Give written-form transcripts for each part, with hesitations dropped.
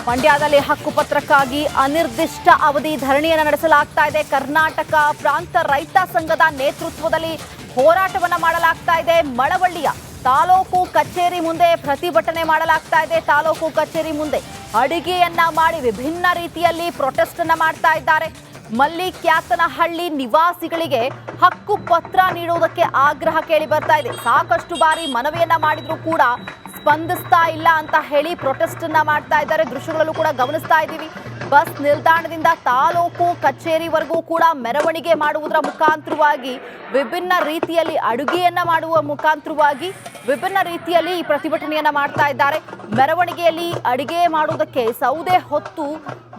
ಮಂಡ್ಯದಲ್ಲಿ ಹಕ್ಕುಪತ್ರಕ್ಕಾಗಿ ಅನಿರ್ದಿಷ್ಟ ಅವಧಿ ಧರಣಿಯನ್ನು ನಡೆಸಲಾಗ್ತಾ ಇದೆ. ಕರ್ನಾಟಕ ಪ್ರಾಂತ ರೈತ ಸಂಘದ ನೇತೃತ್ವದಲ್ಲಿ ಹೋರಾಟವನ್ನು ಮಾಡಲಾಗ್ತಾ ಇದೆ. ಮಳವಳ್ಳಿಯ ತಾಲೂಕು ಕಚೇರಿ ಮುಂದೆ ಪ್ರತಿಭಟನೆ ಮಾಡಲಾಗ್ತಾ ಇದೆ. ತಾಲೂಕು ಕಚೇರಿ ಮುಂದೆ ಅಡಿಗೆಯನ್ನ ಮಾಡಿ ವಿಭಿನ್ನ ರೀತಿಯಲ್ಲಿ ಪ್ರೊಟೆಸ್ಟ್ ಅನ್ನ ಮಾಡ್ತಾ ಇದ್ದಾರೆ. ಮಲ್ಲಿಕ್ಯಾತನಹಳ್ಳಿ ನಿವಾಸಿಗಳಿಗೆ ಹಕ್ಕು ಪತ್ರ ನೀಡುವುದಕ್ಕೆ ಆಗ್ರಹ ಕೇಳಿ ಬರ್ತಾ ಇದೆ. ಸಾಕಷ್ಟು ಬಾರಿ ಮನವಿಯನ್ನ ಮಾಡಿದ್ರು ಕೂಡ ಸ್ಪಂದಿಸ್ತಾ ಇಲ್ಲ ಅಂತ ಹೇಳಿ ಪ್ರೊಟೆಸ್ಟ್ ಅನ್ನ ಮಾಡ್ತಾ ಇದ್ದಾರೆ. ದೃಶ್ಯಗಳಲ್ಲೂ ಕೂಡ ಗಮನಿಸ್ತಾ ಇದ್ದೀವಿ. ಬಸ್ ನಿಲ್ದಾಣದಿಂದ ತಾಲೂಕು ಕಚೇರಿವರೆಗೂ ಕೂಡ ಮೆರವಣಿಗೆ ಮಾಡುವುದರ ಮುಖಾಂತರವಾಗಿ ವಿಭಿನ್ನ ರೀತಿಯಲ್ಲಿ ಅಡುಗೆಯನ್ನ ಮಾಡುವ ಮುಖಾಂತರವಾಗಿ ವಿಭಿನ್ನ ರೀತಿಯಲ್ಲಿ ಈ ಪ್ರತಿಭಟನೆಯನ್ನ ಮಾಡ್ತಾ ಇದ್ದಾರೆ. ಮೆರವಣಿಗೆಯಲ್ಲಿ ಅಡಿಗೆ ಮಾಡುವುದಕ್ಕೆ ಸೌದೆ ಹೊತ್ತು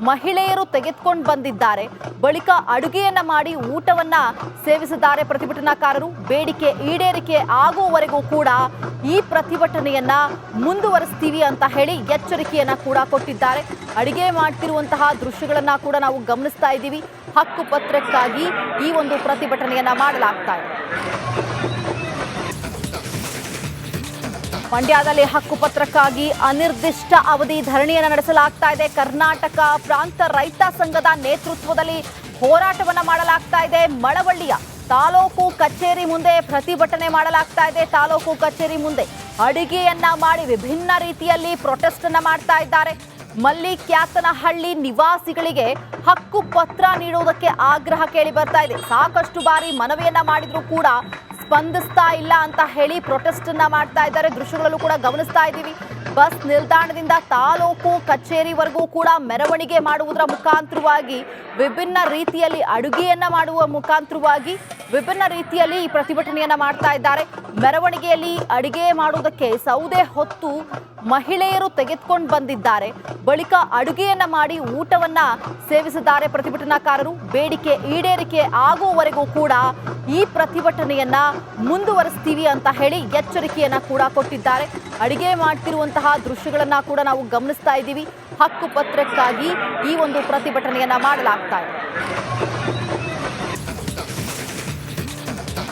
ಮಹಿಳೆಯರು ತೆಗೆದುಕೊಂಡು ಬಂದಿದ್ದಾರೆ. ಬಳಿಕ ಅಡುಗೆಯನ್ನ ಮಾಡಿ ಊಟವನ್ನ ಸೇವಿಸಿದ್ದಾರೆ ಪ್ರತಿಭಟನಾಕಾರರು. ಬೇಡಿಕೆ ಈಡೇರಿಕೆ ಆಗುವವರೆಗೂ ಕೂಡ ಈ ಪ್ರತಿಭಟನೆಯನ್ನ ಮುಂದುವರಿಸ್ತೀವಿ ಅಂತ ಹೇಳಿ ಎಚ್ಚರಿಕೆಯನ್ನ ಕೂಡ ಕೊಟ್ಟಿದ್ದಾರೆ. ಅಡಿಗೆ ಮಾಡ್ತಿರುವಂತಹ ದೃಶ್ಯಗಳನ್ನ ಕೂಡ ನಾವು ಗಮನಿಸ್ತಾ ಇದ್ದೀವಿ. ಹಕ್ಕು ಪತ್ರಕ್ಕಾಗಿ ಈ ಒಂದು ಪ್ರತಿಭಟನೆಯನ್ನ ಮಾಡಲಾಗ್ತಾ ಇದೆ. ಮಂಡ್ಯದಲ್ಲಿ ಹಕ್ಕುಪತ್ರಕ್ಕಾಗಿ ಅನಿರ್ದಿಷ್ಟ ಅವಧಿ ಧರಣಿಯನ್ನು ನಡೆಸಲಾಗ್ತಾ ಇದೆ. ಕರ್ನಾಟಕ ಪ್ರಾಂತ ರೈತ ಸಂಘದ ನೇತೃತ್ವದಲ್ಲಿ ಹೋರಾಟವನ್ನು ಮಾಡಲಾಗ್ತಾ ಇದೆ. ಮಳವಳ್ಳಿಯ ತಾಲೂಕು ಕಚೇರಿ ಮುಂದೆ ಪ್ರತಿಭಟನೆ ಮಾಡಲಾಗ್ತಾ ಇದೆ. ತಾಲೂಕು ಕಚೇರಿ ಮುಂದೆ ಅಡಿಗೆಯನ್ನ ಮಾಡಿ ವಿಭಿನ್ನ ರೀತಿಯಲ್ಲಿ ಪ್ರೊಟೆಸ್ಟ್ ಅನ್ನ ಮಾಡ್ತಾ ಇದ್ದಾರೆ. ಮಲ್ಲಿಕ್ಯಾತನಹಳ್ಳಿ ನಿವಾಸಿಗಳಿಗೆ ಹಕ್ಕು ಪತ್ರ ನೀಡುವುದಕ್ಕೆ ಆಗ್ರಹ ಕೇಳಿ ಬರ್ತಾ ಇದೆ. ಸಾಕಷ್ಟು ಬಾರಿ ಮನವಿಯನ್ನ ಮಾಡಿದ್ರು ಕೂಡ ಸ್ಪಂದಿಸ್ತಾ ಇಲ್ಲ ಅಂತ ಹೇಳಿ ಪ್ರೊಟೆಸ್ಟ್ ಅನ್ನ ಮಾಡ್ತಾ ಇದ್ದಾರೆ. ದೃಶ್ಯಗಳಲ್ಲೂ ಕೂಡ ಗಮನಿಸ್ತಾ ಇದ್ದೀವಿ. ಬಸ್ ನಿಲ್ದಾಣದಿಂದ ತಾಲೂಕು ಕಚೇರಿವರೆಗೂ ಕೂಡ ಮೆರವಣಿಗೆ ಮಾಡುವುದರ ಮುಖಾಂತರವಾಗಿ ವಿಭಿನ್ನ ರೀತಿಯಲ್ಲಿ ಅಡುಗೆಯನ್ನ ಮಾಡುವ ಮುಖಾಂತರವಾಗಿ ವಿಭಿನ್ನ ರೀತಿಯಲ್ಲಿ ಈ ಪ್ರತಿಭಟನೆಯನ್ನ ಮಾಡ್ತಾ ಇದ್ದಾರೆ. ಮೆರವಣಿಗೆಯಲ್ಲಿ ಅಡಿಗೆ ಮಾಡುವುದಕ್ಕೆ ಸೌದೆ ಹೊತ್ತು ಮಹಿಳೆಯರು ತೆಗೆದುಕೊಂಡು ಬಂದಿದ್ದಾರೆ. ಬಳಿಕ ಅಡುಗೆಯನ್ನ ಮಾಡಿ ಊಟವನ್ನ ಸೇವಿಸಿದ್ದಾರೆ ಪ್ರತಿಭಟನಾಕಾರರು. ಬೇಡಿಕೆ ಈಡೇರಿಕೆ ಆಗುವವರೆಗೂ ಕೂಡ ಈ ಪ್ರತಿಭಟನೆಯನ್ನ ಮುಂದುವರಿಸ್ತೀವಿ ಅಂತ ಹೇಳಿ ಎಚ್ಚರಿಕೆಯನ್ನ ಕೂಡ ಕೊಟ್ಟಿದ್ದಾರೆ. ಅಡಿಗೆ ಮಾಡ್ತಿರುವಂತಹ ದೃಶ್ಯಗಳನ್ನ ಕೂಡ ನಾವು ಗಮನಿಸ್ತಾ ಇದ್ದೀವಿ. ಹಕ್ಕು ಪತ್ರಕ್ಕಾಗಿ ಈ ಒಂದು ಪ್ರತಿಭಟನೆಯನ್ನ ಮಾಡಲಾಗ್ತಾ ಇದೆ.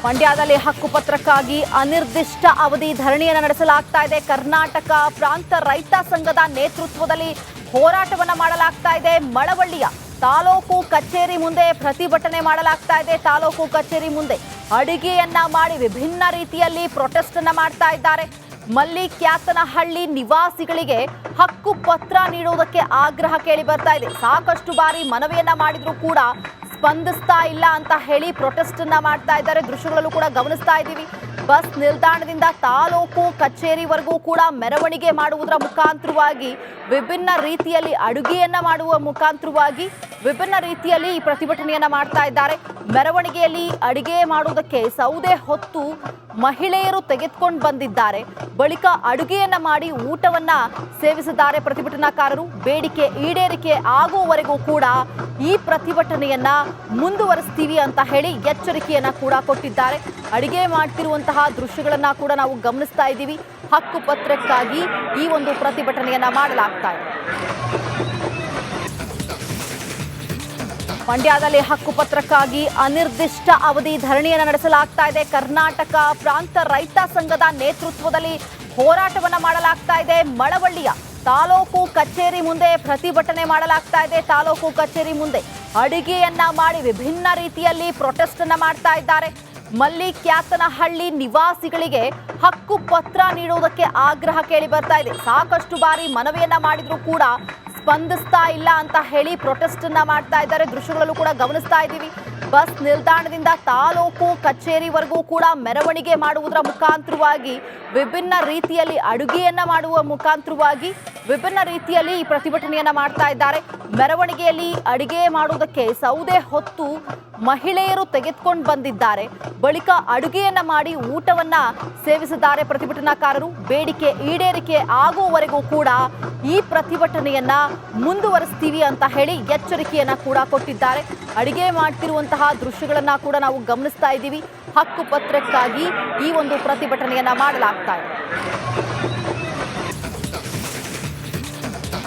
ಮಂಡ್ಯದಲ್ಲಿ ಹಕ್ಕುಪತ್ರಕ್ಕಾಗಿ ಅನಿರ್ದಿಷ್ಟ ಅವಧಿ ಧರಣಿಯನ್ನು ನಡೆಸಲಾಗ್ತಾ ಇದೆ. ಕರ್ನಾಟಕ ಪ್ರಾಂತ ರೈತ ಸಂಘದ ನೇತೃತ್ವದಲ್ಲಿ ಹೋರಾಟವನ್ನು ಮಾಡಲಾಗ್ತಾ ಇದೆ. ಮಳವಳ್ಳಿಯ ತಾಲೂಕು ಕಚೇರಿ ಮುಂದೆ ಪ್ರತಿಭಟನೆ ಮಾಡಲಾಗ್ತಾ ಇದೆ. ತಾಲೂಕು ಕಚೇರಿ ಮುಂದೆ ಅಡಿಗೆಯನ್ನ ಮಾಡಿ ವಿಭಿನ್ನ ರೀತಿಯಲ್ಲಿ ಪ್ರೊಟೆಸ್ಟ್ ಅನ್ನ ಮಾಡ್ತಾ ಇದ್ದಾರೆ. ಮಲ್ಲಿಕ್ಯಾತನಹಳ್ಳಿ ನಿವಾಸಿಗಳಿಗೆ ಹಕ್ಕು ಪತ್ರ ನೀಡುವುದಕ್ಕೆ ಆಗ್ರಹ ಕೇಳಿ ಬರ್ತಾ ಇದೆ. ಸಾಕಷ್ಟು ಬಾರಿ ಮನವಿಯನ್ನ ಮಾಡಿದ್ರು ಕೂಡ ಸ್ಪಂದಿಸ್ತಾ ಇಲ್ಲ ಅಂತ ಹೇಳಿ ಪ್ರೊಟೆಸ್ಟ್ ಅನ್ನ ಮಾಡ್ತಾ ಇದ್ದಾರೆ. ದೃಶ್ಯಗಳಲ್ಲೂ ಕೂಡ ಗಮನಿಸ್ತಾ ಇದ್ದೀವಿ. ಬಸ್ ನಿಲ್ದಾಣದಿಂದ ತಾಲೂಕು ಕಚೇರಿವರೆಗೂ ಕೂಡ ಮೆರವಣಿಗೆ ಮಾಡುವುದರ ಮುಖಾಂತರವಾಗಿ ವಿಭಿನ್ನ ರೀತಿಯಲ್ಲಿ ಅಡುಗೆಯನ್ನ ಮಾಡುವ ಮುಖಾಂತರವಾಗಿ ವಿಭಿನ್ನ ರೀತಿಯಲ್ಲಿ ಈ ಪ್ರತಿಭಟನೆಯನ್ನ ಮಾಡ್ತಾ ಇದ್ದಾರೆ. ಮೆರವಣಿಗೆಯಲ್ಲಿ ಅಡಿಗೆ ಮಾಡುವುದಕ್ಕೆ ಸೌದೆ ಹೊತ್ತು ಮಹಿಳೆಯರು ತೆಗೆದುಕೊಂಡು ಬಂದಿದ್ದಾರೆ. ಬಳಿಕ ಅಡುಗೆಯನ್ನ ಮಾಡಿ ಊಟವನ್ನ ಸೇವಿಸಿದ್ದಾರೆ ಪ್ರತಿಭಟನಾಕಾರರು. ಬೇಡಿಕೆ ಈಡೇರಿಕೆ ಆಗುವವರೆಗೂ ಕೂಡ ಈ ಪ್ರತಿಭಟನೆಯನ್ನ ಮುಂದುವರಿಸ್ತೀವಿ ಅಂತ ಹೇಳಿ ಎಚ್ಚರಿಕೆಯನ್ನ ಕೂಡ ಕೊಟ್ಟಿದ್ದಾರೆ. ಅಡಿಗೆ ಮಾಡ್ತಿರುವಂತಹ ದೃಶ್ಯಗಳನ್ನ ಕೂಡ ನಾವು ಗಮನಿಸ್ತಾ ಇದ್ದೀವಿ. ಹಕ್ಕು ಪತ್ರಕ್ಕಾಗಿ ಈ ಒಂದು ಪ್ರತಿಭಟನೆಯನ್ನ ಮಾಡಲಾಗ್ತಾ ಇದೆ. ಮಂಡ್ಯದಲ್ಲಿ ಹಕ್ಕುಪತ್ರಕ್ಕಾಗಿ ಅನಿರ್ದಿಷ್ಟ ಅವಧಿ ಧರಣಿಯನ್ನು ನಡೆಸಲಾಗ್ತಾ ಇದೆ. ಕರ್ನಾಟಕ ಪ್ರಾಂತ ರೈತ ಸಂಘದ ನೇತೃತ್ವದಲ್ಲಿ ಹೋರಾಟವನ್ನು ಮಾಡಲಾಗ್ತಾ ಇದೆ. ಮಳವಳ್ಳಿಯ ತಾಲೂಕು ಕಚೇರಿ ಮುಂದೆ ಪ್ರತಿಭಟನೆ ಮಾಡಲಾಗ್ತಾ ಇದೆ. ತಾಲೂಕು ಕಚೇರಿ ಮುಂದೆ ಅಡಿಗೆಯನ್ನ ಮಾಡಿ ವಿಭಿನ್ನ ರೀತಿಯಲ್ಲಿ ಪ್ರೊಟೆಸ್ಟ್ ಅನ್ನ ಮಾಡ್ತಾ ಇದ್ದಾರೆ. ಮಲ್ಲಿಕ್ಯಾತನಹಳ್ಳಿ ನಿವಾಸಿಗಳಿಗೆ ಹಕ್ಕು ಪತ್ರ ನೀಡುವುದಕ್ಕೆ ಆಗ್ರಹ ಕೇಳಿ ಬರ್ತಾ ಇದೆ. ಸಾಕಷ್ಟು ಬಾರಿ ಮನವಿಯನ್ನ ಮಾಡಿದ್ರು ಕೂಡ ಸ್ಪಂದಿಸ್ತಾ ಇಲ್ಲ ಅಂತ ಹೇಳಿ ಪ್ರೊಟೆಸ್ಟ್ ಅನ್ನ ಮಾಡ್ತಾ ಇದ್ದಾರೆ. ದೃಶ್ಯಗಳಲ್ಲೂ ಕೂಡ ಗಮನಿಸ್ತಾ ಇದ್ದೀವಿ. ಬಸ್ ನಿಲ್ದಾಣದಿಂದ ತಾಲೂಕು ಕಚೇರಿವರೆಗೂ ಕೂಡ ಮೆರವಣಿಗೆ ಮಾಡುವುದರ ಮುಖಾಂತರವಾಗಿ ವಿಭಿನ್ನ ರೀತಿಯಲ್ಲಿ ಅಡುಗೆಯನ್ನ ಮಾಡುವ ಮುಖಾಂತರವಾಗಿ ವಿಭಿನ್ನ ರೀತಿಯಲ್ಲಿ ಈ ಪ್ರತಿಭಟನೆಯನ್ನ ಮಾಡ್ತಾ ಇದ್ದಾರೆ. ಮೆರವಣಿಗೆಯಲ್ಲಿ ಅಡಿಗೆ ಮಾಡುವುದಕ್ಕೆ ಸೌದೆ ಹೊತ್ತು ಮಹಿಳೆಯರು ತೆಗೆದುಕೊಂಡು ಬಂದಿದ್ದಾರೆ. ಬಳಿಕ ಅಡುಗೆಯನ್ನ ಮಾಡಿ ಊಟವನ್ನ ಸೇವಿಸಿದ್ದಾರೆ ಪ್ರತಿಭಟನಾಕಾರರು. ಬೇಡಿಕೆ ಈಡೇರಿಕೆ ಆಗುವವರೆಗೂ ಕೂಡ ಈ ಪ್ರತಿಭಟನೆಯನ್ನ ಮುಂದುವರಿಸ್ತೀವಿ ಅಂತ ಹೇಳಿ ಎಚ್ಚರಿಕೆಯನ್ನ ಕೂಡ ಕೊಟ್ಟಿದ್ದಾರೆ. ಅಡಿಗೆ ಮಾಡ್ತಿರುವಂತಹ ದೃಶ್ಯಗಳನ್ನ ಕೂಡ ನಾವು ಗಮನಿಸ್ತಾ ಇದ್ದೀವಿ. ಹಕ್ಕು ಪತ್ರಕ್ಕಾಗಿ ಈ ಒಂದು ಪ್ರತಿಭಟನೆಯನ್ನ ಮಾಡಲಾಗ್ತಾ ಇದೆ.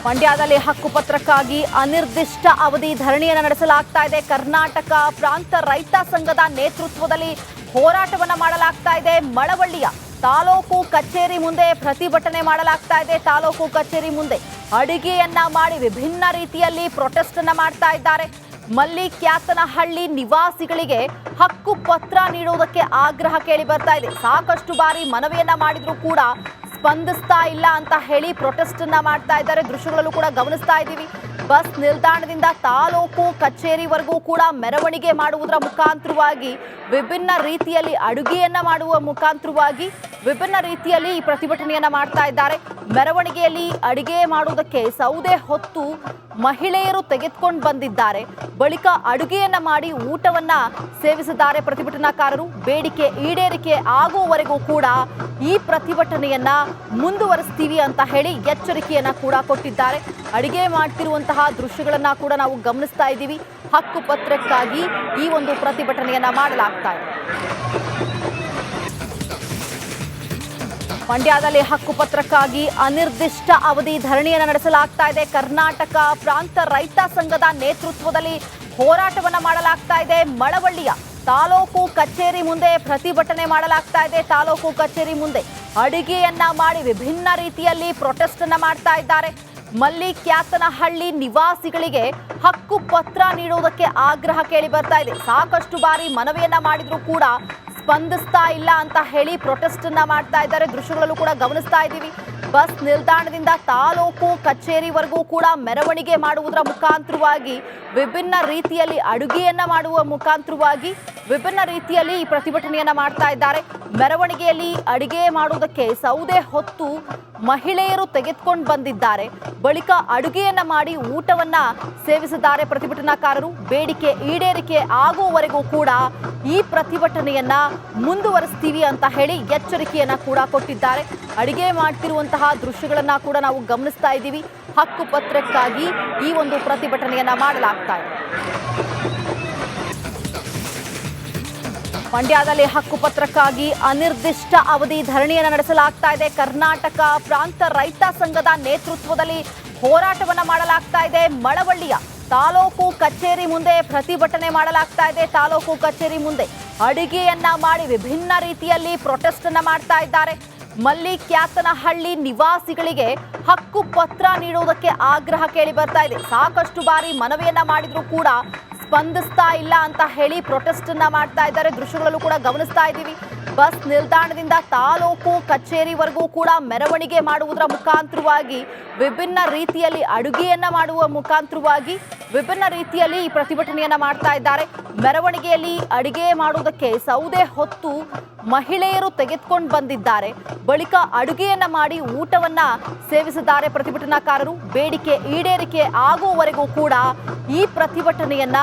ಮಂಡ್ಯದಲ್ಲಿ ಹಕ್ಕುಪತ್ರಕ್ಕಾಗಿ ಅನಿರ್ದಿಷ್ಟ ಅವಧಿ ಧರಣಿಯನ್ನು ನಡೆಸಲಾಗ್ತಾ ಇದೆ. ಕರ್ನಾಟಕ ಪ್ರಾಂತ ರೈತ ಸಂಘದ ನೇತೃತ್ವದಲ್ಲಿ ಹೋರಾಟವನ್ನು ಮಾಡಲಾಗ್ತಾ ಇದೆ. ಮಳವಳ್ಳಿಯ ತಾಲೂಕು ಕಚೇರಿ ಮುಂದೆ ಪ್ರತಿಭಟನೆ ಮಾಡಲಾಗ್ತಾ ಇದೆ. ತಾಲೂಕು ಕಚೇರಿ ಮುಂದೆ ಅಡುಗೆಯನ್ನ ಮಾಡಿ ವಿಭಿನ್ನ ರೀತಿಯಲ್ಲಿ ಪ್ರೊಟೆಸ್ಟ್ ಅನ್ನ ಮಾಡ್ತಾ ಇದ್ದಾರೆ. ಮಲ್ಲಿಕ್ಯಾತನಹಳ್ಳಿ ನಿವಾಸಿಗಳಿಗೆ ಹಕ್ಕು ಪತ್ರ ನೀಡುವುದಕ್ಕೆ ಆಗ್ರಹ ಕೇಳಿ ಬರ್ತಾ ಇದೆ. ಸಾಕಷ್ಟು ಬಾರಿ ಮನವಿಯನ್ನ ಮಾಡಿದ್ರು ಕೂಡ ಸ್ಪಂದಿಸ್ತಾ ಇಲ್ಲ ಅಂತ ಹೇಳಿ ಪ್ರೊಟೆಸ್ಟ್ ಅನ್ನ ಮಾಡ್ತಾ ಇದ್ದಾರೆ. ದೃಶ್ಯಗಳಲ್ಲೂ ಕೂಡ ಗಮನಿಸ್ತಾ ಇದ್ದೀವಿ. ಬಸ್ ನಿಲ್ದಾಣದಿಂದ ತಾಲೂಕು ಕಚೇರಿವರೆಗೂ ಕೂಡ ಮೆರವಣಿಗೆ ಮಾಡುವುದರ ಮುಖಾಂತರವಾಗಿ ವಿಭಿನ್ನ ರೀತಿಯಲ್ಲಿ ಅಡುಗೆಯನ್ನ ಮಾಡುವ ಮುಖಾಂತರವಾಗಿ ವಿಭಿನ್ನ ರೀತಿಯಲ್ಲಿ ಈ ಪ್ರತಿಭಟನೆಯನ್ನ ಮಾಡ್ತಾ ಇದ್ದಾರೆ. ಮೆರವಣಿಗೆಯಲ್ಲಿ ಅಡುಗೆ ಮಾಡುವುದಕ್ಕೆ ಸೌದೆ ಹೊತ್ತು ಮಹಿಳೆಯರು ತೆಗೆದುಕೊಂಡು ಬಂದಿದ್ದಾರೆ. ಬಳಿಕ ಅಡುಗೆಯನ್ನ ಮಾಡಿ ಊಟವನ್ನ ಸೇವಿಸಿದ್ದಾರೆ ಪ್ರತಿಭಟನಾಕಾರರು. ಬೇಡಿಕೆ ಈಡೇರಿಕೆ ಆಗುವವರೆಗೂ ಕೂಡ ಈ ಪ್ರತಿಭಟನೆಯನ್ನ ಮುಂದುವರಿಸ್ತೀವಿ ಅಂತ ಹೇಳಿ ಎಚ್ಚರಿಕೆಯನ್ನ ಕೂಡ ಕೊಟ್ಟಿದ್ದಾರೆ. ಅಡುಗೆ ಮಾಡ್ತಿರುವಂತಹ ದೃಶ್ಯಗಳನ್ನ ಕೂಡ ನಾವು ಗಮನಿಸ್ತಾ ಇದ್ದೀವಿ. ಹಕ್ಕು ಪತ್ರಕ್ಕಾಗಿ ಈ ಒಂದು ಪ್ರತಿಭಟನೆಯನ್ನ ಮಾಡಲಾಗ್ತಾ ಇದೆ. ಮಂಡ್ಯದಲ್ಲಿ ಹಕ್ಕು ಪತ್ರಕ್ಕಾಗಿ ಅನಿರ್ದಿಷ್ಟ ಅವಧಿ ಧರಣಿಯನ್ನು ನಡೆಸಲಾಗ್ತಾ ಇದೆ. ಕರ್ನಾಟಕ ಪ್ರಾಂತ ರೈತ ಸಂಘದ ನೇತೃತ್ವದಲ್ಲಿ ಹೋರಾಟವನ್ನ ಮಾಡಲಾಗ್ತಾ ಇದೆ. ಮಳವಳ್ಳಿಯ ತಾಲೂಕು ಕಚೇರಿ ಮುಂದೆ ಪ್ರತಿಭಟನೆ ಮಾಡಲಾಗ್ತಾ ಇದೆ. ತಾಲೂಕು ಕಚೇರಿ ಮುಂದೆ ಅಡುಗೆಯನ್ನ ಮಾಡಿ ವಿಭಿನ್ನ ರೀತಿಯಲ್ಲಿ ಪ್ರೊಟೆಸ್ಟ್ ಅನ್ನ ಮಾಡ್ತಾ ಇದ್ದಾರೆ. ಮಲ್ಲಿಕ್ಯಾತನಹಳ್ಳಿ ನಿವಾಸಿಗಳಿಗೆ ಹಕ್ಕು ಪತ್ರ ನೀಡುವುದಕ್ಕೆ ಆಗ್ರಹ ಕೇಳಿ ಬರ್ತಾ ಇದೆ. ಸಾಕಷ್ಟು ಬಾರಿ ಮನವಿಯನ್ನ ಮಾಡಿದ್ರು ಕೂಡ ಸ್ಪಂದಿಸ್ತಾ ಇಲ್ಲ ಅಂತ ಹೇಳಿ ಪ್ರೊಟೆಸ್ಟ್ ಅನ್ನ ಮಾಡ್ತಾ ಇದ್ದಾರೆ. ದೃಶ್ಯಗಳಲ್ಲೂ ಕೂಡ ಗಮನಿಸ್ತಾ ಇದ್ದೀವಿ. ಬಸ್ ನಿಲ್ದಾಣದಿಂದ ತಾಲೂಕು ಕಚೇರಿವರೆಗೂ ಕೂಡ ಮೆರವಣಿಗೆ ಮಾಡುವುದರ ಮುಖಾಂತರವಾಗಿ ವಿಭಿನ್ನ ರೀತಿಯಲ್ಲಿ ಅಡುಗೆಯನ್ನ ಮಾಡುವ ಮುಖಾಂತರವಾಗಿ ವಿಭಿನ್ನ ರೀತಿಯಲ್ಲಿ ಈ ಪ್ರತಿಭಟನೆಯನ್ನ ಮಾಡ್ತಾ ಇದ್ದಾರೆ. ಮೆರವಣಿಗೆಯಲ್ಲಿ ಅಡುಗೆ ಮಾಡುವುದಕ್ಕೆ ಸೌದೆ ಹೊತ್ತು ಮಹಿಳೆಯರು ತೆಗೆದುಕೊಂಡು ಬಂದಿದ್ದಾರೆ. ಬಳಿಕ ಅಡುಗೆಯನ್ನ ಮಾಡಿ ಊಟವನ್ನ ಸೇವಿಸಿದ್ದಾರೆ ಪ್ರತಿಭಟನಾಕಾರರು. ಬೇಡಿಕೆ ಈಡೇರಿಕೆ ಆಗುವವರೆಗೂ ಕೂಡ ಈ ಪ್ರತಿಭಟನೆಯನ್ನ ಮುಂದುವರಿಸ್ತೀವಿ ಅಂತ ಹೇಳಿ ಎಚ್ಚರಿಕೆಯನ್ನ ಕೂಡ ಕೊಟ್ಟಿದ್ದಾರೆ. ಅಡುಗೆ ಮಾಡ್ತಿರುವಂತಹ ದೃಶ್ಯಗಳನ್ನ ಕೂಡ ನಾವು ಗಮನಿಸ್ತಾ ಇದ್ದೀವಿ. ಹಕ್ಕು ಪತ್ರಕ್ಕಾಗಿ ಈ ಒಂದು ಪ್ರತಿಭಟನೆಯನ್ನ ಮಾಡಲಾಗ್ತಾ ಇದೆ. ಮಂಡ್ಯದಲ್ಲಿ ಹಕ್ಕು ಪತ್ರಕ್ಕಾಗಿ ಅನಿರ್ದಿಷ್ಟ ಅವಧಿ ಧರಣಿಯನ್ನು ನಡೆಸಲಾಗ್ತಾ ಇದೆ. ಕರ್ನಾಟಕ ಪ್ರಾಂತ ರೈತ ಸಂಘದ ನೇತೃತ್ವದಲ್ಲಿ ಹೋರಾಟವನ್ನ ಮಾಡಲಾಗ್ತಾ ಇದೆ. ಮಳವಳ್ಳಿಯ ತಾಲೂಕು ಕಚೇರಿ ಮುಂದೆ ಪ್ರತಿಭಟನೆ ಮಾಡಲಾಗ್ತಾ ಇದೆ. ತಾಲೂಕು ಕಚೇರಿ ಮುಂದೆ ಅಡುಗೆಯನ್ನ ಮಾಡಿ ವಿಭಿನ್ನ ರೀತಿಯಲ್ಲಿ ಪ್ರೊಟೆಸ್ಟ್ ಅನ್ನ ಮಾಡ್ತಾ ಇದ್ದಾರೆ. ಮಲ್ಲಿಕ್ಯಾತನಹಳ್ಳಿ ನಿವಾಸಿಗಳಿಗೆ ಹಕ್ಕು ಪತ್ರ ನೀಡುವುದಕ್ಕೆ ಆಗ್ರಹ ಕೇಳಿ ಬರ್ತಾ ಇದೆ. ಸಾಕಷ್ಟು ಬಾರಿ ಮನವಿಯನ್ನ ಮಾಡಿದ್ರು ಕೂಡ ಸ್ಪಂದಿಸ್ತಾ ಇಲ್ಲ ಅಂತ ಹೇಳಿ ಪ್ರೊಟೆಸ್ಟ್ ಅನ್ನ ಮಾಡ್ತಾ ಇದ್ದಾರೆ. ದೃಶ್ಯಗಳಲ್ಲೂ ಕೂಡ ಗಮನಿಸ್ತಾ ಇದ್ದೀವಿ. ಬಸ್ ನಿಲ್ದಾಣದಿಂದ ತಾಲೂಕು ಕಚೇರಿವರೆಗೂ ಕೂಡ ಮೆರವಣಿಗೆ ಮಾಡುವುದರ ಮುಖಾಂತರವಾಗಿ ವಿಭಿನ್ನ ರೀತಿಯಲ್ಲಿ ಅಡುಗೆಯನ್ನ ಮಾಡುವ ಮುಖಾಂತರವಾಗಿ ವಿಭಿನ್ನ ರೀತಿಯಲ್ಲಿ ಈ ಪ್ರತಿಭಟನೆಯನ್ನ ಮಾಡ್ತಾ ಇದ್ದಾರೆ. ಮೆರವಣಿಗೆಯಲ್ಲಿ ಅಡುಗೆ ಮಾಡುವುದಕ್ಕೆ ಸೌದೆ ಹೊತ್ತು ಮಹಿಳೆಯರು ತೆಗೆದುಕೊಂಡು ಬಂದಿದ್ದಾರೆ. ಬಳಿಕ ಅಡುಗೆಯನ್ನ ಮಾಡಿ ಊಟವನ್ನ ಸೇವಿಸಿದ್ದಾರೆ ಪ್ರತಿಭಟನಾಕಾರರು. ಬೇಡಿಕೆ ಈಡೇರಿಕೆ ಆಗುವವರೆಗೂ ಕೂಡ ಈ ಪ್ರತಿಭಟನೆಯನ್ನ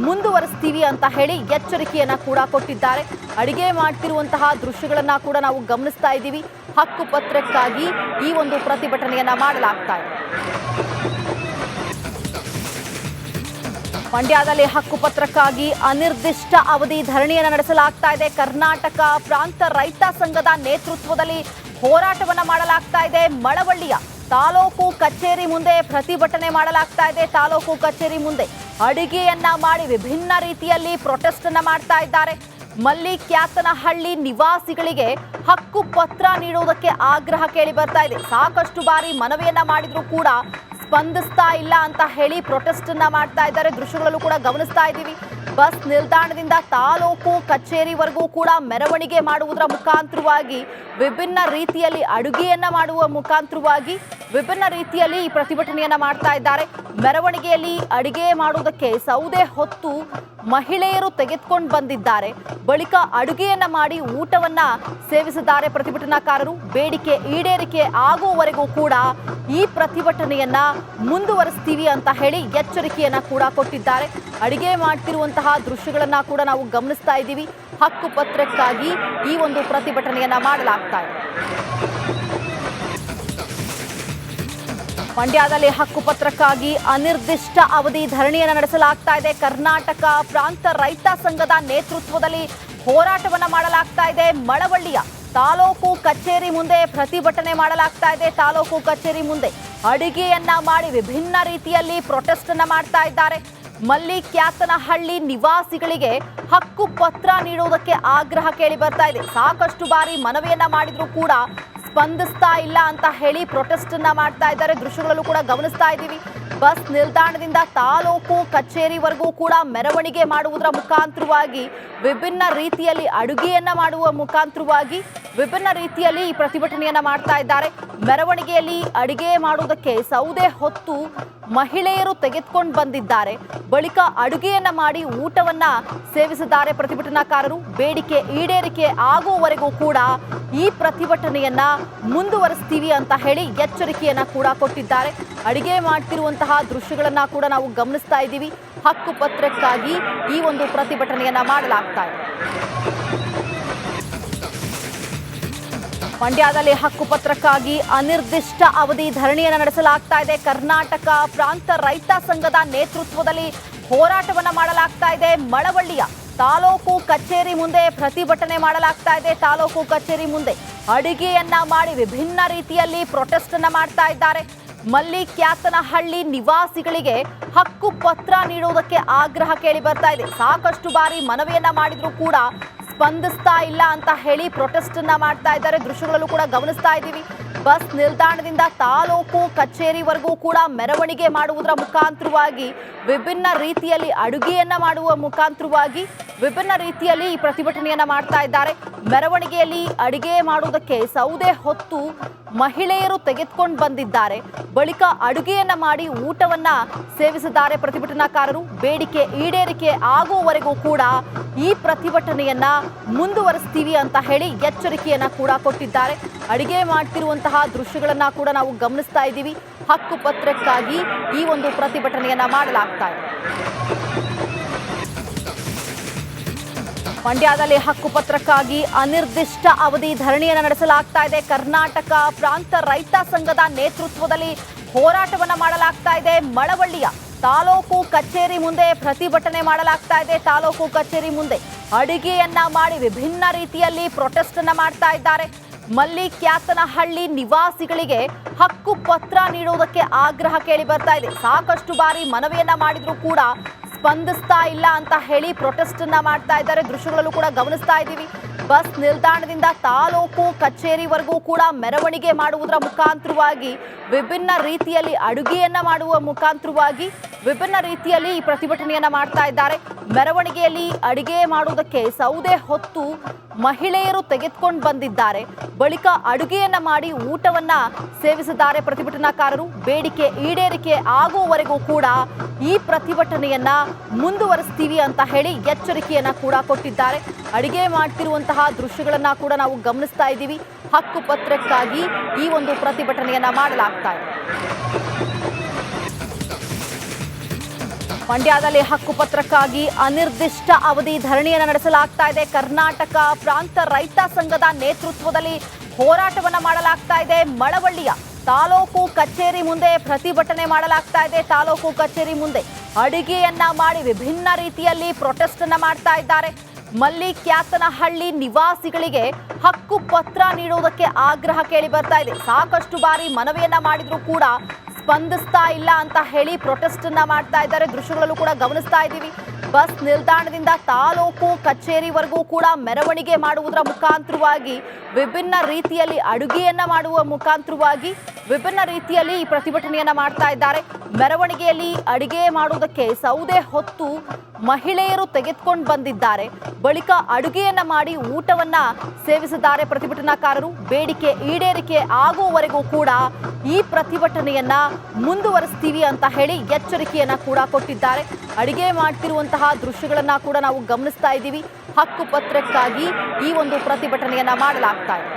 ಮುಂದುವರಿಸ್ತೀವಿ ಅಂತ ಹೇಳಿ ಎಚ್ಚರಿಕೆಯನ್ನ ಕೂಡ ಕೊಟ್ಟಿದ್ದಾರೆ. ಅಡುಗೆ ಮಾಡ್ತಿರುವಂತಹ ದೃಶ್ಯಗಳನ್ನ ಕೂಡ ನಾವು ಗಮನಿಸ್ತಾ ಇದ್ದೀವಿ. ಹಕ್ಕು ಪತ್ರಕ್ಕಾಗಿ ಈ ಒಂದು ಪ್ರತಿಭಟನೆಯನ್ನ ಮಾಡಲಾಗ್ತಾ ಇದೆ. ಮಂಡ್ಯದಲ್ಲಿ ಹಕ್ಕು ಪತ್ರಕ್ಕಾಗಿ ಅನಿರ್ದಿಷ್ಟ ಅವಧಿ ಧರಣಿಯನ್ನು ನಡೆಸಲಾಗ್ತಾ ಇದೆ. ಕರ್ನಾಟಕ ಪ್ರಾಂತ ರೈತ ಸಂಘದ ನೇತೃತ್ವದಲ್ಲಿ ಹೋರಾಟವನ್ನ ಮಾಡಲಾಗ್ತಾ ಇದೆ. ಮಳವಳ್ಳಿಯ ತಾಲೂಕು ಕಚೇರಿ ಮುಂದೆ ಪ್ರತಿಭಟನೆ ಮಾಡಲಾಗ್ತಾ ಇದೆ. ತಾಲೂಕು ಕಚೇರಿ ಮುಂದೆ ಅಡುಗೆಯನ್ನ ಮಾಡಿ ವಿಭಿನ್ನ ರೀತಿಯಲ್ಲಿ ಪ್ರೊಟೆಸ್ಟ್ ಅನ್ನ ಮಾಡ್ತಾ ಇದ್ದಾರೆ. ಮಲ್ಲಿಕ್ಯಾತನಹಳ್ಳಿ ನಿವಾಸಿಗಳಿಗೆ ಹಕ್ಕು ಪತ್ರ ನೀಡುವುದಕ್ಕೆ ಆಗ್ರಹ ಕೇಳಿ ಬರ್ತಾ ಇದೆ. ಸಾಕಷ್ಟು ಬಾರಿ ಮನವಿಯನ್ನ ಮಾಡಿದ್ರು ಕೂಡ ಸ್ಪಂದಿಸ್ತಾ ಇಲ್ಲ ಅಂತ ಹೇಳಿ ಪ್ರೊಟೆಸ್ಟ್ ಅನ್ನ ಮಾಡ್ತಾ ಇದ್ದಾರೆ. ದೃಶ್ಯಗಳಲ್ಲೂ ಕೂಡ ಗಮನಿಸ್ತಾ ಇದ್ದೀವಿ. ಬಸ್ ನಿಲ್ದಾಣದಿಂದ ತಾಲೂಕು ಕಚೇರಿವರೆಗೂ ಕೂಡ ಮೆರವಣಿಗೆ ಮಾಡುವುದರ ಮುಖಾಂತರವಾಗಿ ವಿಭಿನ್ನ ರೀತಿಯಲ್ಲಿ ಅಡುಗೆಯನ್ನ ಮಾಡುವ ಮುಖಾಂತರವಾಗಿ ವಿಭಿನ್ನ ರೀತಿಯಲ್ಲಿ ಈ ಪ್ರತಿಭಟನೆಯನ್ನ ಮಾಡ್ತಾ ಇದ್ದಾರೆ. ಮೆರವಣಿಗೆಯಲ್ಲಿ ಅಡುಗೆ ಮಾಡುವುದಕ್ಕೆ ಸೌದೆ ಹೊತ್ತು ಮಹಿಳೆಯರು ತೆಗೆದುಕೊಂಡು ಬಂದಿದ್ದಾರೆ. ಬಳಿಕ ಅಡುಗೆಯನ್ನ ಮಾಡಿ ಊಟವನ್ನ ಸೇವಿಸಿದ್ದಾರೆ ಪ್ರತಿಭಟನಾಕಾರರು. ಬೇಡಿಕೆ ಈಡೇರಿಕೆ ಆಗುವವರೆಗೂ ಕೂಡ ಈ ಪ್ರತಿಭಟನೆಯನ್ನ ಮುಂದುವರಿಸ್ತೀವಿ ಅಂತ ಹೇಳಿ ಎಚ್ಚರಿಕೆಯನ್ನ ಕೂಡ ಕೊಟ್ಟಿದ್ದಾರೆ. ಅಡುಗೆ ಮಾಡ್ತಿರುವಂತಹ ದೃಶ್ಯಗಳನ್ನ ಕೂಡ ನಾವು ಗಮನಿಸ್ತಾ ಇದ್ದೀವಿ. ಹಕ್ಕು ಪತ್ರಕ್ಕಾಗಿ ಈ ಒಂದು ಪ್ರತಿಭಟನೆಯನ್ನ ಮಾಡಲಾಗ್ತಾ ಇದೆ. ಮಂಡ್ಯದಲ್ಲಿ ಹಕ್ಕು ಪತ್ರಕ್ಕಾಗಿ ಅನಿರ್ದಿಷ್ಟ ಅವಧಿ ಧರಣಿಯನ್ನು ನಡೆಸಲಾಗ್ತಾ ಇದೆ. ಕರ್ನಾಟಕ ಪ್ರಾಂತ ರೈತ ಸಂಘದ ನೇತೃತ್ವದಲ್ಲಿ ಹೋರಾಟವನ್ನ ಮಾಡಲಾಗ್ತಾ ಇದೆ. ಮಳವಳ್ಳಿಯ ತಾಲೂಕು ಕಚೇರಿ ಮುಂದೆ ಪ್ರತಿಭಟನೆ ಮಾಡಲಾಗ್ತಾ ಇದೆ. ತಾಲೂಕು ಕಚೇರಿ ಮುಂದೆ ಅಡುಗೆಯನ್ನ ಮಾಡಿ ವಿಭಿನ್ನ ರೀತಿಯಲ್ಲಿ ಪ್ರೊಟೆಸ್ಟ್ ಅನ್ನ ಮಾಡ್ತಾ ಇದ್ದಾರೆ. ಮಲ್ಲಿಕ್ಯಾತನಹಳ್ಳಿ ನಿವಾಸಿಗಳಿಗೆ ಹಕ್ಕು ಪತ್ರ ನೀಡುವುದಕ್ಕೆ ಆಗ್ರಹ ಕೇಳಿ ಬರ್ತಾ ಇದೆ. ಸಾಕಷ್ಟು ಬಾರಿ ಮನವಿಯನ್ನ ಮಾಡಿದ್ರು ಕೂಡ ಸ್ಪಂದಿಸ್ತಾ ಇಲ್ಲ ಅಂತ ಹೇಳಿ ಪ್ರೊಟೆಸ್ಟ್ ಅನ್ನ ಮಾಡ್ತಾ ಇದ್ದಾರೆ. ದೃಶ್ಯಗಳಲ್ಲೂ ಕೂಡ ಗಮನಿಸ್ತಾ ಇದ್ದೀವಿ. ಬಸ್ ನಿಲ್ದಾಣದಿಂದ ತಾಲೂಕು ಕಚೇರಿವರೆಗೂ ಕೂಡ ಮೆರವಣಿಗೆ ಮಾಡುವುದರ ಮುಖಾಂತರವಾಗಿ ವಿಭಿನ್ನ ರೀತಿಯಲ್ಲಿ ಅಡುಗೆಯನ್ನ ಮಾಡುವ ಮುಖಾಂತರವಾಗಿ ವಿಭಿನ್ನ ರೀತಿಯಲ್ಲಿ ಈ ಪ್ರತಿಭಟನೆಯನ್ನ ಮಾಡ್ತಾ ಇದ್ದಾರೆ. ಮೆರವಣಿಗೆಯಲ್ಲಿ ಅಡಿಗೆ ಮಾಡುವುದಕ್ಕೆ ಸೌದೆ ಹೊತ್ತು ಮಹಿಳೆಯರು ತೆಗೆದುಕೊಂಡು ಬಂದಿದ್ದಾರೆ. ಬಳಿಕ ಅಡುಗೆಯನ್ನ ಮಾಡಿ ಊಟವನ್ನ ಸೇವಿಸಿದ್ದಾರೆ ಪ್ರತಿಭಟನಾಕಾರರು. ಬೇಡಿಕೆ ಈಡೇರಿಕೆ ಆಗುವವರೆಗೂ ಕೂಡ ಈ ಪ್ರತಿಭಟನೆಯನ್ನ ಮುಂದುವರಿಸ್ತೀವಿ ಅಂತ ಹೇಳಿ ಎಚ್ಚರಿಕೆಯನ್ನ ಕೂಡ ಕೊಟ್ಟಿದ್ದಾರೆ. ಅಡಿಗೆ ಮಾಡ್ತಿರುವಂತಹ ದೃಶ್ಯಗಳನ್ನ ಕೂಡ ನಾವು ಗಮನಿಸ್ತಾ ಇದ್ದೀವಿ. ಹಕ್ಕು ಪತ್ರಕ್ಕಾಗಿ ಈ ಒಂದು ಪ್ರತಿಭಟನೆಯನ್ನ ಮಾಡಲಾಗ್ತಾ ಇದೆ. ಮಂಡ್ಯದಲ್ಲಿ ಹಕ್ಕು ಪತ್ರಕ್ಕಾಗಿ ಅನಿರ್ದಿಷ್ಟ ಅವಧಿ ಧರಣಿಯನ್ನು ನಡೆಸಲಾಗ್ತಾ ಇದೆ. ಕರ್ನಾಟಕ ಪ್ರಾಂತ ರೈತ ಸಂಘದ ನೇತೃತ್ವದಲ್ಲಿ ಹೋರಾಟವನ್ನ ಮಾಡಲಾಗ್ತಾ ಇದೆ. ಮಳವಳ್ಳಿಯ ತಾಲೂಕು ಕಚೇರಿ ಮುಂದೆ ಪ್ರತಿಭಟನೆ ಮಾಡಲಾಗ್ತಾ ಇದೆ. ತಾಲೂಕು ಕಚೇರಿ ಮುಂದೆ ಅಡುಗೆಯನ್ನ ಮಾಡಿ ವಿಭಿನ್ನ ರೀತಿಯಲ್ಲಿ ಪ್ರೊಟೆಸ್ಟ್ ಅನ್ನ ಮಾಡ್ತಾ ಇದ್ದಾರೆ. ಮಲ್ಲಿಕ್ಯಾತನಹಳ್ಳಿ ನಿವಾಸಿಗಳಿಗೆ ಹಕ್ಕು ಪತ್ರ ನೀಡುವುದಕ್ಕೆ ಆಗ್ರಹ ಕೇಳಿ ಬರ್ತಾ ಇದೆ. ಸಾಕಷ್ಟು ಬಾರಿ ಮನವಿಯನ್ನ ಮಾಡಿದ್ರು ಕೂಡ ಸ್ಪಂದಿಸ್ತಾ ಇಲ್ಲ ಅಂತ ಹೇಳಿ ಪ್ರೊಟೆಸ್ಟ್ ಅನ್ನ ಮಾಡ್ತಾ ಇದ್ದಾರೆ. ದೃಶ್ಯಗಳಲ್ಲೂ ಕೂಡ ಗಮನಿಸ್ತಾ ಇದ್ದೀವಿ. ಬಸ್ ನಿಲ್ದಾಣದಿಂದ ತಾಲೂಕು ಕಚೇರಿವರೆಗೂ ಕೂಡ ಮೆರವಣಿಗೆ ಮಾಡುವುದರ ಮುಖಾಂತರವಾಗಿ ವಿಭಿನ್ನ ರೀತಿಯಲ್ಲಿ ಅಡುಗೆಯನ್ನ ಮಾಡುವ ಮುಖಾಂತರವಾಗಿ ವಿಭಿನ್ನ ರೀತಿಯಲ್ಲಿ ಈ ಪ್ರತಿಭಟನೆಯನ್ನ ಮಾಡ್ತಾ ಇದ್ದಾರೆ. ಮೆರವಣಿಗೆಯಲ್ಲಿ ಅಡಿಗೆ ಮಾಡುವುದಕ್ಕೆ ಸೌದೆ ಹೊತ್ತು ಮಹಿಳೆಯರು ತೆಗೆದುಕೊಂಡು ಬಂದಿದ್ದಾರೆ. ಬಳಿಕ ಅಡುಗೆಯನ್ನ ಮಾಡಿ ಊಟವನ್ನ ಸೇವಿಸಿದ್ದಾರೆ ಪ್ರತಿಭಟನಾಕಾರರು. ಬೇಡಿಕೆ ಈಡೇರಿಕೆ ಆಗುವವರೆಗೂ ಕೂಡ ಈ ಪ್ರತಿಭಟನೆಯನ್ನ ಮುಂದುವರಿಸ್ತೀವಿ ಅಂತ ಹೇಳಿ ಎಚ್ಚರಿಕೆಯನ್ನ ಕೂಡ ಕೊಟ್ಟಿದ್ದಾರೆ. ಅಡಿಗೆ ಮಾಡ್ತಿರುವಂತಹ ದೃಶ್ಯಗಳನ್ನ ಕೂಡ ನಾವು ಗಮನಿಸ್ತಾ ಇದ್ದೀವಿ. ಹಕ್ಕು ಪತ್ರಕ್ಕಾಗಿ ಈ ಒಂದು ಪ್ರತಿಭಟನೆಯನ್ನ ಮಾಡಲಾಗ್ತಾ ಇದೆ. ಮಂಡ್ಯದಲ್ಲಿ ಹಕ್ಕು ಪತ್ರಕ್ಕಾಗಿ ಅನಿರ್ದಿಷ್ಟ ಅವಧಿ ಧರಣಿಯನ್ನು ನಡೆಸಲಾಗ್ತಾ ಇದೆ. ಕರ್ನಾಟಕ ಪ್ರಾಂತ ರೈತ ಸಂಘದ ನೇತೃತ್ವದಲ್ಲಿ ಹೋರಾಟವನ್ನ ಮಾಡಲಾಗ್ತಾ ಇದೆ. ಮಳವಳ್ಳಿಯ ತಾಲೂಕು ಕಚೇರಿ ಮುಂದೆ ಪ್ರತಿಭಟನೆ ಮಾಡಲಾಗ್ತಾ ಇದೆ. ತಾಲೂಕು ಕಚೇರಿ ಮುಂದೆ ಅಡುಗೆಯನ್ನ ಮಾಡಿ ವಿಭಿನ್ನ ರೀತಿಯಲ್ಲಿ ಪ್ರೊಟೆಸ್ಟ್ ಅನ್ನ ಮಾಡ್ತಾ ಇದ್ದಾರೆ. ಮಲ್ಲಿಕ್ಯಾತನಹಳ್ಳಿ ನಿವಾಸಿಗಳಿಗೆ ಹಕ್ಕು ಪತ್ರ ನೀಡುವುದಕ್ಕೆ ಆಗ್ರಹ ಕೇಳಿ ಬರ್ತಾ ಇದೆ. ಸಾಕಷ್ಟು ಬಾರಿ ಮನವಿಯನ್ನ ಮಾಡಿದ್ರು ಕೂಡ ಸ್ಪಂದಿಸ್ತಾ ಇಲ್ಲ ಅಂತ ಹೇಳಿ ಪ್ರೊಟೆಸ್ಟ್ ಅನ್ನ ಮಾಡ್ತಾ ಇದ್ದಾರೆ. ದೃಶ್ಯಗಳಲ್ಲೂ ಕೂಡ ಗಮನಿಸ್ತಾ ಇದ್ದೀವಿ. ಬಸ್ ನಿಲ್ದಾಣದಿಂದ ತಾಲೂಕು ಕಚೇರಿವರೆಗೂ ಕೂಡ ಮೆರವಣಿಗೆ ಮಾಡುವುದರ ಮುಖಾಂತರವಾಗಿ ವಿಭಿನ್ನ ರೀತಿಯಲ್ಲಿ ಅಡುಗೆಯನ್ನ ಮಾಡುವ ಮುಖಾಂತರವಾಗಿ ವಿಭಿನ್ನ ರೀತಿಯಲ್ಲಿ ಈ ಪ್ರತಿಭಟನೆಯನ್ನ ಮಾಡ್ತಾ ಇದ್ದಾರೆ. ಮೆರವಣಿಗೆಯಲ್ಲಿ ಅಡಿಗೆ ಮಾಡುವುದಕ್ಕೆ ಸೌದೆ ಹೊತ್ತು ಮಹಿಳೆಯರು ತೆಗೆದುಕೊಂಡು ಬಂದಿದ್ದಾರೆ. ಬಳಿಕ ಅಡುಗೆಯನ್ನ ಮಾಡಿ ಊಟವನ್ನ ಸೇವಿಸಿದ್ದಾರೆ ಪ್ರತಿಭಟನಾಕಾರರು. ಬೇಡಿಕೆ ಈಡೇರಿಕೆ ಆಗುವವರೆಗೂ ಕೂಡ ಈ ಪ್ರತಿಭಟನೆಯನ್ನ ಮುಂದುವರಿಸ್ತೀವಿ ಅಂತ ಹೇಳಿ ಎಚ್ಚರಿಕೆಯನ್ನ ಕೂಡ ಕೊಟ್ಟಿದ್ದಾರೆ. ಅಡಿಗೆ ಮಾಡ್ತಿರುವಂತಹ ದೃಶ್ಯಗಳನ್ನ ಕೂಡ ನಾವು ಗಮನಿಸ್ತಾ ಇದ್ದೀವಿ. ಹಕ್ಕು ಪತ್ರಕ್ಕಾಗಿ ಈ ಒಂದು ಪ್ರತಿಭಟನೆಯನ್ನ ಮಾಡಲಾಗ್ತಾ ಇದೆ. ಮಂಡ್ಯದಲ್ಲಿ ಹಕ್ಕು ಪತ್ರಕ್ಕಾಗಿ ಅನಿರ್ದಿಷ್ಟ ಅವಧಿ ಧರಣಿಯನ್ನು ನಡೆಸಲಾಗ್ತಾ ಇದೆ. ಕರ್ನಾಟಕ ಪ್ರಾಂತ ರೈತ ಸಂಘದ ನೇತೃತ್ವದಲ್ಲಿ ಹೋರಾಟವನ್ನ ಮಾಡಲಾಗ್ತಾ ಇದೆ. ಮಳವಳ್ಳಿಯ ತಾಲೂಕು ಕಚೇರಿ ಮುಂದೆ ಪ್ರತಿಭಟನೆ ಮಾಡಲಾಗ್ತಾ ಇದೆ. ತಾಲೂಕು ಕಚೇರಿ ಮುಂದೆ ಅಡುಗೆಯನ್ನ ಮಾಡಿ ವಿಭಿನ್ನ ರೀತಿಯಲ್ಲಿ ಪ್ರೊಟೆಸ್ಟ್ ಅನ್ನ ಮಾಡ್ತಾ ಇದ್ದಾರೆ. ಮಲ್ಲಿಕ್ಯಾತನಹಳ್ಳಿ ನಿವಾಸಿಗಳಿಗೆ ಹಕ್ಕು ಪತ್ರ ನೀಡುವುದಕ್ಕೆ ಆಗ್ರಹ ಕೇಳಿ ಬರ್ತಾ ಇದೆ. ಸಾಕಷ್ಟು ಬಾರಿ ಮನವಿಯನ್ನ ಮಾಡಿದ್ರು ಕೂಡ ಸ್ಪಂದಿಸ್ತಾ ಇಲ್ಲ ಅಂತ ಹೇಳಿ ಪ್ರೊಟೆಸ್ಟ್ ಅನ್ನ ಮಾಡ್ತಾ ಇದ್ದಾರೆ. ದೃಶ್ಯಗಳಲ್ಲೂ ಕೂಡ ಗಮನಿಸ್ತಾ ಇದ್ದೀವಿ. ಬಸ್ ನಿಲ್ದಾಣದಿಂದ ತಾಲೂಕು ಕಚೇರಿವರೆಗೂ ಕೂಡ ಮೆರವಣಿಗೆ ಮಾಡುವುದರ ಮುಖಾಂತರವಾಗಿ ವಿಭಿನ್ನ ರೀತಿಯಲ್ಲಿ ಅಡುಗೆಯನ್ನ ಮಾಡುವ ಮುಖಾಂತರವಾಗಿ ವಿಭಿನ್ನ ರೀತಿಯಲ್ಲಿ ಈ ಪ್ರತಿಭಟನೆಯನ್ನ ಮಾಡ್ತಾ ಇದ್ದಾರೆ. ಮೆರವಣಿಗೆಯಲ್ಲಿ ಅಡಿಗೆ ಮಾಡುವುದಕ್ಕೆ ಸೌದೆ ಹೊತ್ತು ಮಹಿಳೆಯರು ತೆಗೆದುಕೊಂಡು ಬಂದಿದ್ದಾರೆ. ಬಳಿಕ ಅಡುಗೆಯನ್ನ ಮಾಡಿ ಊಟವನ್ನ ಸೇವಿಸಿದ್ದಾರೆ ಪ್ರತಿಭಟನಾಕಾರರು. ಬೇಡಿಕೆ ಈಡೇರಿಕೆ ಆಗುವವರೆಗೂ ಕೂಡ ಈ ಪ್ರತಿಭಟನೆಯನ್ನ ಮುಂದುವರಿಸ್ತೀವಿ ಅಂತ ಹೇಳಿ ಎಚ್ಚರಿಕೆಯನ್ನ ಕೂಡ ಕೊಟ್ಟಿದ್ದಾರೆ. ಅಡಿಗೆ ಮಾಡ್ತಿರುವಂತಹ ದೃಶ್ಯಗಳನ್ನ ಕೂಡ ನಾವು ಗಮನಿಸ್ತಾ ಇದ್ದೀವಿ. ಹಕ್ಕು ಪತ್ರಕ್ಕಾಗಿ ಈ ಒಂದು ಪ್ರತಿಭಟನೆಯನ್ನ ಮಾಡಲಾಗ್ತಾ ಇದೆ.